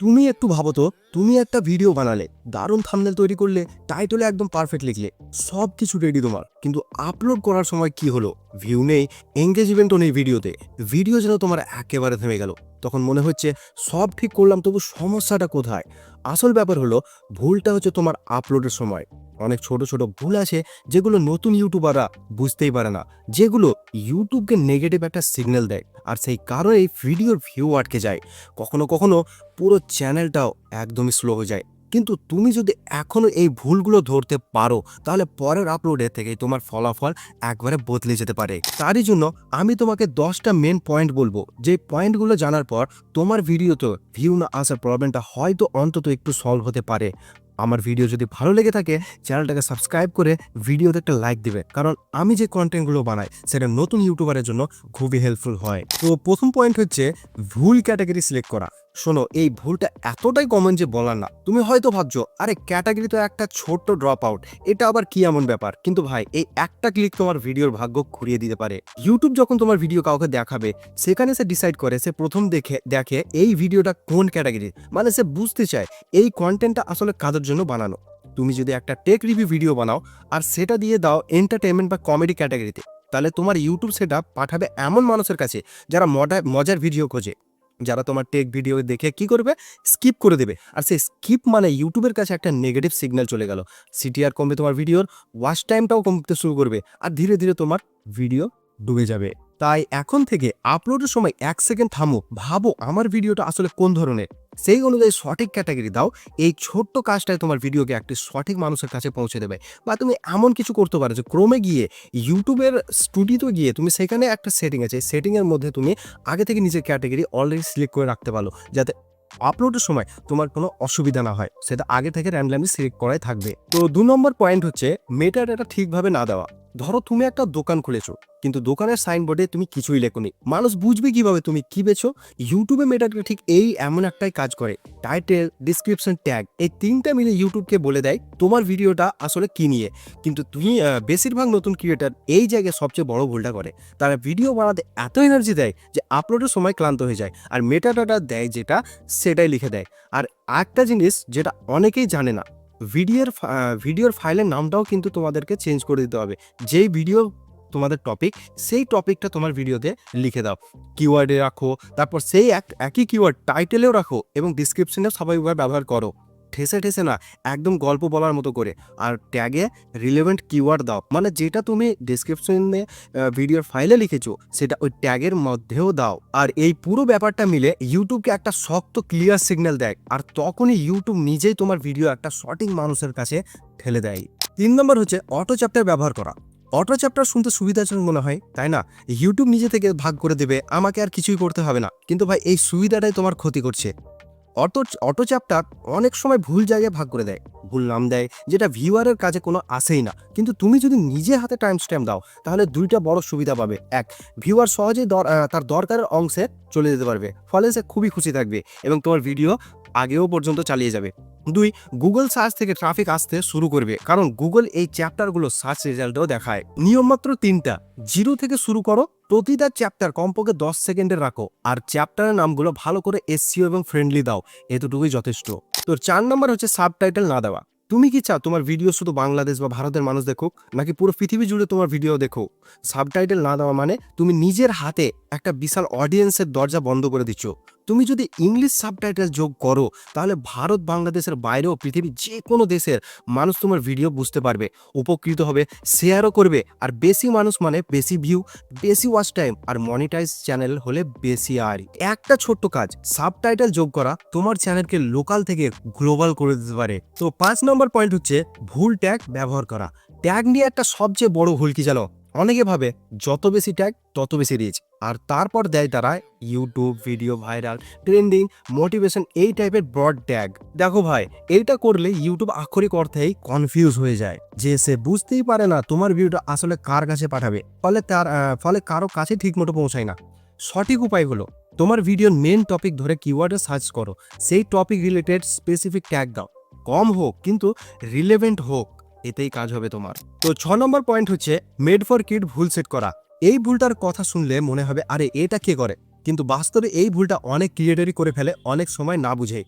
তুমি একটু ভাবো তো, তুমি একটা ভিডিও বানালে, দারুণ থাম্বনেল তৈরি করলে, টাইটেলে একদম পারফেক্ট লিখলে, সব কিছু রেডি তোমার, কিন্তু আপলোড করার সময় কি হলো? ভিউ নেই, এঙ্গেজমেন্টও নেই ভিডিওতে, ভিডিও যেন তোমার একেবারে থেমে গেল। তখন মনে হচ্ছে সব ঠিক করলাম, তবু সমস্যাটা কোথায়? আসল ব্যাপার হলো, ভুলটা হচ্ছে তোমার আপলোডের সময়। অনেক ছোট ছোট ভুল আছে যেগুলো নতুন ইউটিউবাররা বুঝতেই পারে না, যেগুলো ইউটিউবকে নেগেটিভ একটা সিগন্যাল দেয়, আর সেই কারণেই ভিডিওর ভিউ আটকে যায়। কখনো কখনো পুরো চ্যানেলটাও একদমই স্লো হয়ে যায়। কিন্তু তুমি যদি এখনো এই ভুলগুলো ধরতে পারো, তাহলে পরের আপলোডের থেকেই তোমার ফলাফল একবারে বদলে যেতে পারে। তারই জন্য আমি তোমাকে 10টা মেন পয়েন্ট বলবো, যে পয়েন্টগুলো জানার পর তোমার ভিডিওতে ভিউ না আসার প্রবলেমটা হয়তো অন্তত একটু সলভ হতে পারে। আমার ভিডিও যদি ভালো লেগে থাকে, চ্যানেলটাকে সাবস্ক্রাইব করে ভিডিওতে একটা লাইক দিবে, কারণ আমি যে কন্টেন্টগুলো বানাই সেটা নতুন ইউটিউবারের জন্য খুবই হেল্পফুল হয়। তো প্রথম পয়েন্ট হচ্ছে ভুল ক্যাটাগরি সিলেক্ট করা। শোনো, এই ভুলটা এতটাই কমন যে বলার না। তুমি হয়তো ভাবছো, আরে ক্যাটাগরি তো একটা ছোট্ট ড্রপ আউট, এটা আবার কি এমন ব্যাপার? কিন্তু ভাই, এই একটা ক্লিক তোমার ভিডিওর ভাগ্য ঘুরিয়ে দিতে পারে। ইউটিউব যখন তোমার ভিডিও কাউকে দেখাবে, সেখানে সে ডিসাইড করে, সে প্রথম দেখে এই ভিডিওটা কোন ক্যাটাগরি, মানে সে বুঝতে চায় এই কন্টেন্টটা আসলে কাদের জন্য বানানো। তুমি যদি একটা টেক রিভিউ ভিডিও বানাও আর সেটা দিয়ে দাও এন্টারটেনমেন্ট বা কমেডি ক্যাটাগরিতে, তাহলে তোমার ইউটিউব সেটা পাঠাবে এমন মানুষের কাছে যারা মজার ভিডিও খোঁজে, যারা তোমার টেক ভিডিও দেখে কি করবে, স্কিপ করে দেবে। আর সেই স্কিপ মানে ইউটিউবের কাছে একটা নেগেটিভ সিগন্যাল চলে গেল। সিটিআর কমবে, তোমার ভিডিওর ওয়াচ টাইমটাও কমতে শুরু করবে, আর ধীরে ধীরে তোমার ভিডিও ডুবে যাবে। তাই এখন থেকে আপলোডের সময় 1 সেকেন্ড থামো, ভাবো আমার ভিডিওটা আসলে কোন ধরনের, সেই অনুযায়ী সঠিক ক্যাটাগরি দাও। এই ছোট্ট কাজটাই তোমার ভিডিওকে একটি সঠিক মানুষের কাছে পৌঁছে দেবে। বা তুমি এমন কিছু করতে পারো যে ক্রোমে গিয়ে, ইউটিউবের স্টুডিওতে গিয়ে, তুমি সেখানে একটা সেটিং আছে, সেটিংয়ের মধ্যে তুমি আগে থেকে নিজের ক্যাটাগরি অলরেডি সিলেক্ট করে রাখতে পারো, যাতে আপলোডের সময় তোমার কোনো অসুবিধা না হয়, সেটা আগে থেকে র্যান্ডমলি সিলেক্ট করাই থাকবে। তো 2 নম্বর পয়েন্ট হচ্ছে মেটা ডেটা ঠিকভাবে না দেওয়া। ধরো তুমি একটা দোকান খুলেছো, কিন্তু দোকানের সাইনবোর্ডে তুমি কিছুই লেখোনি, মানুষ বুঝবে কিভাবে তুমি কি বেচো? ইউটিউবে মেটা ডেটা ঠিক এমন একটাই কাজ করে। টাইটেল, ডিসক্রিপশন, ট্যাগ, এই 3টা মিলে ইউটিউবকে বলে দেয় তোমার ভিডিওটা আসলে কি নিয়ে। কিন্তু তুমি বেশিরভাগ নতুন ক্রিয়েটার এই জায়গায় সবচেয়ে বড় ভুলটা করে। তারা ভিডিও বানাতে এত এনার্জি দেয় যে আপলোডের সময় ক্লান্ত হয়ে যায়, আর মেটা ডেটা দেয় যেটা, সেটাই লিখে দেয়। আর একটা জিনিস যেটা অনেকেই জানে না, ভিডিওর ফাইলের নামটাও কিন্তু তোমাদেরকে চেঞ্জ করে দিতে হবে। যেই ভিডিও তোমাদের টপিক, সেই টপিকটা তোমার ভিডিওতে লিখে দাও, কিওয়ার্ডে রাখো, তারপর সেই একই কিওয়ার্ড টাইটেলেও রাখো এবং ডিসক্রিপশনেও স্বাভাবিকভাবে ব্যবহার করো। ঠেসে ঠেসে না, একদম গল্প বলার মতো করে। আর ট্যাগে রিলেভেন্ট কিওয়ার্ড দাও, মানে যেটা তুমি ডিসক্রিপশনে ভিডিওর ফাইলে লিখেছো সেটা ওই ট্যাগের মধ্যেও দাও। আর এই পুরো ব্যাপারটা মিলে ইউটিউবকে একটা শক্ত ক্লিয়ার সিগন্যাল দেয়, আর তখনই ইউটিউব নিজেই তোমার ভিডিও একটা সঠিক মানুষের কাছে ঠেলে দেয়। 3 নম্বর হচ্ছে অটো চ্যাপ্টার ব্যবহার করা। অটো চ্যাপ্টার শুনতে সুবিধাজনক মনে হয়, তাই না? ইউটিউব নিজে থেকে ভাগ করে দেবে, আমাকে আর কিছুই করতে হবে না। কিন্তু ভাই, এই সুবিধাটাই তোমার ক্ষতি করছে। অটো চ্যাপ্টার অনেক সময় ভুল জায়গায় ভাগ করে দেয়, ভুল নাম দেয়, যেটা ভিউয়ারের কাছে কোনো আসেই না। কিন্তু তুমি যদি নিজে হাতে টাইম স্ট্যাম্প দাও, তাহলে 2টা বড় সুবিধা পাবে। এক, ভিউয়ার সহজেই তার দরকারের অংশে চলে যেতে পারবে, ফলে সে খুবই খুশি থাকবে এবং তোমার ভিডিও আগেও পর্যন্ত চালিয়ে যাবে। 2, গুগল সার্চ থেকে ট্রাফিক আসতে শুরু করবে, কারণ গুগল এই চ্যাপ্টারগুলো সার্চ রেজাল্টও দেখায়। নিয়ম মাত্র 3টা, 0 থেকে শুরু করো, প্রতিটা চ্যাপ্টার কমপক্ষে 10 সেকেন্ডের রাখো, আর চ্যাপ্টারের নামগুলো ভালো করে এসইও এবং ফ্রেন্ডলি দাও, এতটুকুই যথেষ্ট। তো 4 নম্বর হচ্ছে সাবটাইটেল না দেওয়া। তুমি কি চাও তোমার ভিডিও শুধু বাংলাদেশ বা ভারতের মানুষ দেখুক, নাকি পুরো পৃথিবী জুড়ে তোমার ভিডিও দেখুক? সাবটাইটেল না দেওয়া মানে তুমি নিজের হাতে একটা বিশাল অডিয়েন্সের দরজা বন্ধ করে দিচ্ছ। তুমি যদি ইংলিশ সাবটাইটেল যোগ করো, তাহলে ভারত, বাংলাদেশের বাইরেও পৃথিবীর যে কোনো দেশের মানুষ তোমার ভিডিও বুঝতে পারবে, উপকৃত হবে, শেয়ারও করবে। আর বেশি মানুষ মানে বেশি ভিউ, বেশি ওয়াচ টাইম, আর মনিটাইজ চ্যানেল হলে বেশি আয়। একটা ছোট্ট কাজ, সাবটাইটেল যোগ করা, তোমার চ্যানেলকে লোকাল থেকে গ্লোবাল করে দিতে পারে। তো 5 নম্বর পয়েন্ট হচ্ছে ভুল ট্যাগ ব্যবহার করা। ট্যাগ নিয়ে একটা সবচেয়ে বড় ভুল কি জানো? অনেকে ভাবে যত বেশি ট্যাগ তত বেশি রিচ, আর তারপর দেয় তারা YouTube video viral, trending, motivation, এই টাইপের ব্রড ট্যাগ। দেখো ভাই, এইটা করলে ইউটিউব আক্ষরিক অর্থেই কনফিউজ হয়ে যায়, যে সে বুঝতেই পারে না তোমার ভিডিওটা আসলে কার কাছে পাঠাবে, ফলে কারো কাছে ঠিকমতো পৌঁছায় না। সঠিক উপায় হলো, তোমার ভিডিওর মেন টপিক ধরে কিওয়ার্ডে সার্চ করো, সেই টপিক রিলেটেড স্পেসিফিক ট্যাগ দাও, কম হোক কিন্তু রিলেভেন্ট হোক, এতেই কাজ হবে তোমার। তো 6 নম্বর পয়েন্ট হচ্ছে মেড ফর কিড ভুল সেট করা। এই ভুলটার কথা শুনলে মনে হবে, আরে এটা কে করে? কিন্তু বাস্তবে এই ভুলটা অনেক ক্রিয়েটরই করে ফেলে অনেক সময় না বুঝে।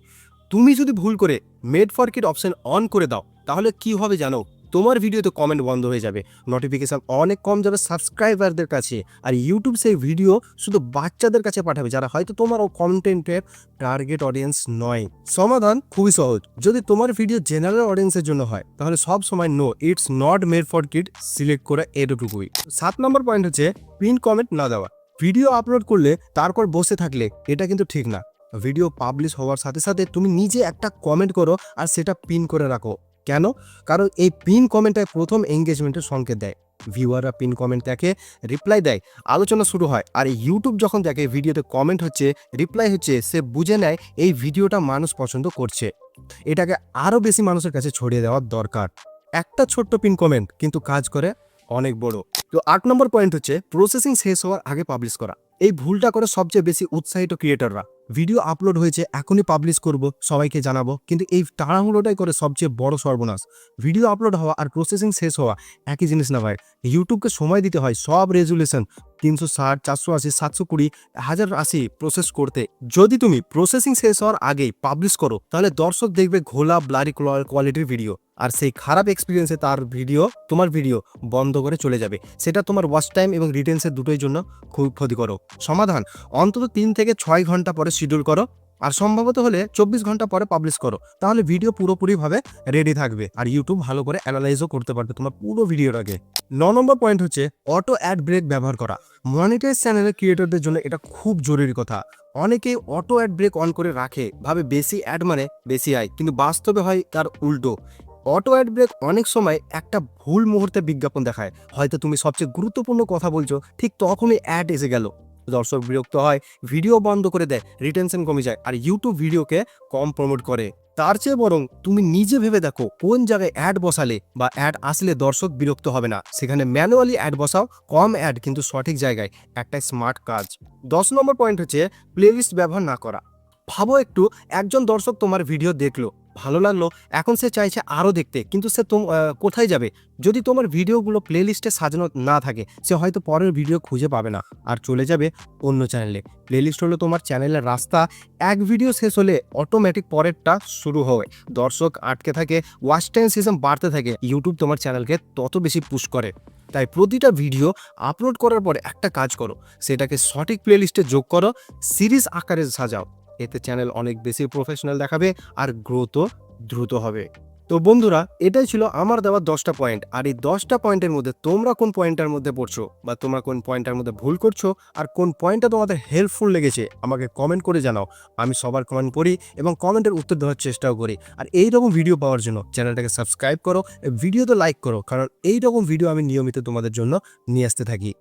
তুমি যদি ভুল করে made for kid option on করে দাও তাহলে কি হবে জানো? তোমার ভিডিওতে কমেন্ট বন্ধ হয়ে যাবে, নোটিফিকেশন অনেক কম যাবে সাবস্ক্রাইবারদের কাছে, আর ইউটিউব সেই ভিডিও শুধু বাচ্চাদের কাছে পাঠাবে যারা হয়তো তোমার কন্টেন্টের টার্গেট অডিয়েন্স নয়। সমাধান খুবই সহজ। যদি তোমার ভিডিও জেনারেল অডিয়েন্সের জন্য হয় তাহলে সব সময় no it's not made for kid select করে এটুকুই। 7 নম্বর পয়েন্ট হচ্ছে পিন কমেন্ট না দেওয়া। ভিডিও আপলোড করলে তারপর বসে থাকলে এটা কিন্তু ঠিক না। ভিডিও পাবলিশ হওয়ার সাথে সাথে তুমি নিজে একটা কমেন্ট করো আর সেটা পিন করে রাখো। কেন? কারণ এই পিন কমেন্টটাই প্রথম এঙ্গেজমেন্টের সংকেত দেয়। ভিউয়াররা পিন কমেন্ট দেখে, রিপ্লাই দেয়, আলোচনা শুরু হয়। আর ইউটিউব যখন দেখে ভিডিওতে কমেন্ট হচ্ছে, রিপ্লাই হচ্ছে, সে বুঝে নেয় এই ভিডিওটা মানুষ পছন্দ করছে। এটাকে আরও বেশি মানুষের কাছে ছড়িয়ে দেওয়ার দরকার। একটা ছোট্ট পিন কমেন্ট কিন্তু কাজ করে অনেক বড়। তো 8 নম্বর পয়েন্ট হচ্ছে প্রসেসিং শেষ হওয়ার আগে পাবলিশ করা। এই ভুলটা করে সবচেয়ে বেশি উৎসাহিত ক্রিয়েটররা। ভিডিও আপলোড হয়েছে, এখনই পাবলিশ করব, সবাইকে জানাবো, কিন্তু এই তাড়াহুড়োটাই করে সবচেয়ে বড় সর্বনাশ। ভিডিও আপলোড হওয়া আর প্রসেসিং শেষ হওয়া একই জিনিস না ভাই। ইউটিউবকে সময় দিতে হয় সব রেজুলেশন 360, 480, 720, 1080 প্রসেস করতে। যদি তুমি প্রসেসিং শেষ হওয়ার আগেই পাবলিশ করো তাহলে দর্শক দেখবে ঘোলা ব্লারি কোয়ালিটির ভিডিও, আর সেই খারাপ এক্সপিরিয়েন্সে তোমার ভিডিও বন্ধ করে চলে যাবে। সেটা তোমার ওয়াচ টাইম এবং রিটেন্সের দুটোই জন্য খুব ক্ষতিকর। সমাধান, অন্তত 3 থেকে 6 ঘন্টা পরে শিডিউল করো, আর সম্ভবত হলে 24 ঘন্টা পরে পাবলিশ করো। তাহলে ভিডিও পুরোপুরিভাবে রেডি থাকবে আর ইউটিউব ভালো করে অ্যানালাইজও করতে পারবে তোমার পুরো ভিডিওটাকে। 9 নম্বর পয়েন্ট হচ্ছে অটো অ্যাড ব্রেক ব্যবহার করা। মনিটাইজ চ্যানেলের ক্রিয়েটরদের জন্য এটা খুব জরুরি কথা। অনেকেই অটো অ্যাড ব্রেক অন করে রাখে, ভাবে বেশি অ্যাড মানে বেশি আয়, কিন্তু বাস্তবে হয় তার উল্টো। অটো অ্যাড ব্রেক অনেক সময় একটা ভুল মুহূর্তে বিজ্ঞাপন দেখায়। হয়তো তুমি সবচেয়ে গুরুত্বপূর্ণ কথা বলছো, ঠিক তখনই অ্যাড এসে গেল। দর্শক বিরক্ত হয়, ভিডিও বন্ধ করে দেয়, রিটেনশন কমে যায়, আর ইউটিউব ভিডিওকে কম প্রমোট করে। তার চেয়ে বরং তুমি নিজে ভেবে দেখো কোন জায়গায় অ্যাড বসালে বা অ্যাড আসলে দর্শক বিরক্ত হবে না, সেখানে ম্যানুয়ালি অ্যাড বসাও। কম অ্যাড কিন্তু সঠিক জায়গায়, একটা স্মার্ট কাজ। 10 নম্বর পয়েন্ট হচ্ছে প্লেলিস্ট ব্যবহার না করা। ভাবো একটু, একজন দর্শক তোমার ভিডিও দেখলো, ভালো লাগলো, এখন সে চাইছে আরও দেখতে, কিন্তু সে কোথায় যাবে? যদি তোমার ভিডিওগুলো প্লেলিস্টে সাজানো না থাকে, সে হয়তো পরের ভিডিও খুঁজে পাবে না আর চলে যাবে অন্য চ্যানেলে। প্লেলিস্ট হলো তোমার চ্যানেলের রাস্তা। এক ভিডিও শেষ হলে অটোমেটিক পরেরটা শুরু হয়, দর্শক আটকে থাকে, ওয়াচ টাইম সিস্টেম বাড়তে থাকে, ইউটিউব তোমার চ্যানেলকে তত বেশি পুশ করে। তাই প্রতিটা ভিডিও আপলোড করার পরে একটা কাজ করো, সেটাকে সঠিক প্লেলিস্টে যোগ করো, সিরিজ আকারে সাজাও। এতে চ্যানেল অনেক বেশি প্রফেশনাল দেখাবে আর গ্রোথও দ্রুত হবে। তো বন্ধুরা, এটাই ছিল আমার দেওয়া 10টা পয়েন্ট। আর এই 10টা পয়েন্টের মধ্যে তোমরা কোন পয়েন্টটার মধ্যে পড়ছো, বা তোমরা কোন পয়েন্টটার মধ্যে ভুল করছো, আর কোন পয়েন্টটা তোমাদের হেল্পফুল লেগেছে আমাকে কমেন্ট করে জানাও। আমি সবার কমেন্ট পড়ি এবং কমেন্টের উত্তর দেওয়ার চেষ্টাও করি। আর এইরকম ভিডিও পাওয়ার জন্য চ্যানেলটাকে সাবস্ক্রাইব করো, ভিডিওতে লাইক করো, কারণ এইরকম ভিডিও আমি নিয়মিত তোমাদের জন্য নিয়ে আসতে থাকি।